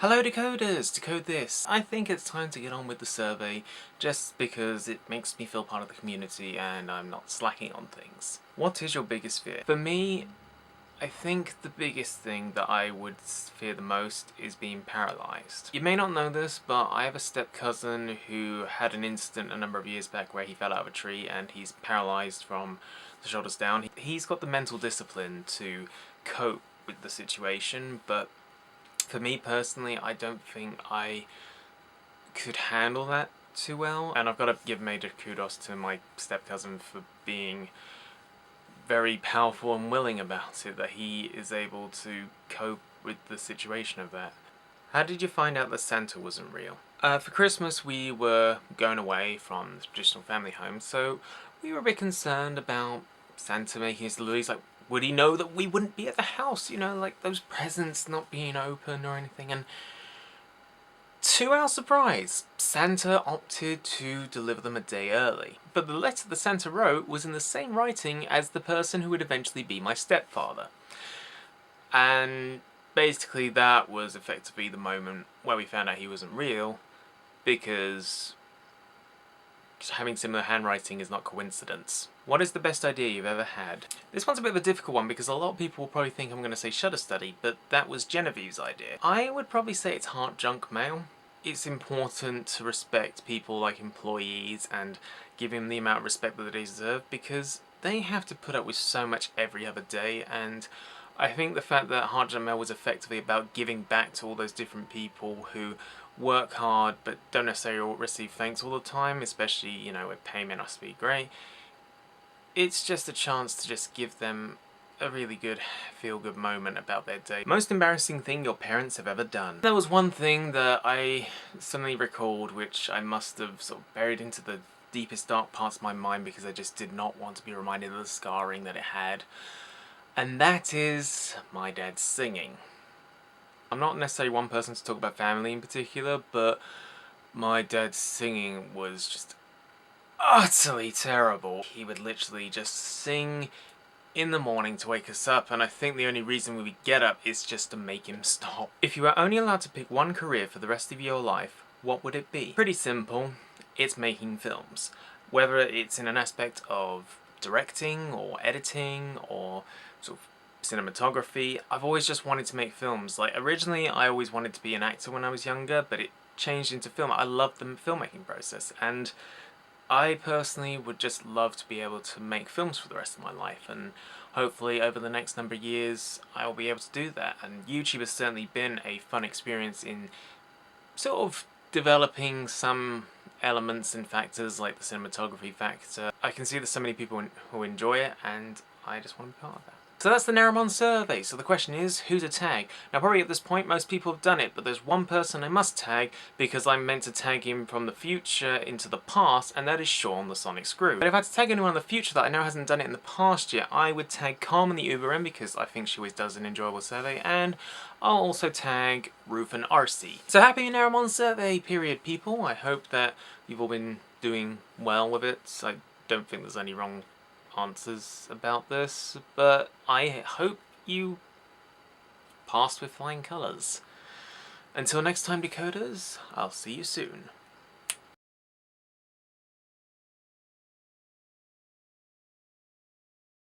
Hello decoders! Decode this! I think it's time to get on with the survey just because it makes me feel part of the community and I'm not slacking on things. What is your biggest fear? For me, I think the biggest thing that I would fear the most is being paralysed. You may not know this, but I have a step cousin who had an incident a number of years back where he fell out of a tree and he's paralysed from the shoulders down. He's got the mental discipline to cope with the situation, but for me personally, I don't think I could handle that too well, and I've got to give major kudos to my step-cousin for being very powerful and willing about it, that he is able to cope with the situation of that. How did you find out that Santa wasn't real? For Christmas we were going away from the traditional family home, so we were a bit concerned about Santa making his deliveries. Like, would he know that we wouldn't be at the house, you know, like those presents not being open or anything? And to our surprise, Santa opted to deliver them a day early. But the letter that Santa wrote was in the same writing as the person who would eventually be my stepfather. And basically that was effectively the moment where we found out he wasn't real, because having similar handwriting is not coincidence. What is the best idea you've ever had? This one's a bit of a difficult one because a lot of people will probably think I'm going to say Shutter Study, but that was Genevieve's idea. I would probably say it's heart junk mail. It's important to respect people like employees and give them the amount of respect that they deserve, because they have to put up with so much every other day, and I think the fact that Heart Junk Mail was effectively about giving back to all those different people who work hard but don't necessarily receive thanks all the time, especially, you know, with payment has to be great. It's just a chance to just give them a really good feel-good moment about their day. Most embarrassing thing your parents have ever done. There was one thing that I suddenly recalled, which I must have sort of buried into the deepest dark parts of my mind because I just did not want to be reminded of the scarring that it had. And that is my dad singing. I'm not necessarily one person to talk about family in particular, but my dad's singing was just utterly terrible. He would literally just sing in the morning to wake us up, and I think the only reason we would get up is just to make him stop. If you were only allowed to pick one career for the rest of your life, what would it be? Pretty simple. It's making films. Whether it's in an aspect of directing or editing or sort of cinematography, I've always just wanted to make films. Like, originally I always wanted to be an actor when I was younger, but it changed into film. I love the filmmaking process, and I personally would just love to be able to make films for the rest of my life, and hopefully over the next number of years I will be able to do that. And YouTube has certainly been a fun experience in sort of developing some elements and factors like the cinematography factor. I can see there's so many people who enjoy it, and I just want to be part of that. So that's the Nerimon survey. So the question is, who to tag? Now probably at this point most people have done it, but there's one person I must tag because I'm meant to tag him from the future into the past, and that is Sean the Sonic Screw. But if I had to tag anyone in the future that I know hasn't done it in the past yet, I would tag Carmen the Uberin because I think she always does an enjoyable survey, and I'll also tag Ruth and RC. So happy Nerimon survey period, people. I hope that you've all been doing well with it. I don't think there's any wrong answers about this, but I hope you passed with flying colours. Until next time, decoders, I'll see you soon.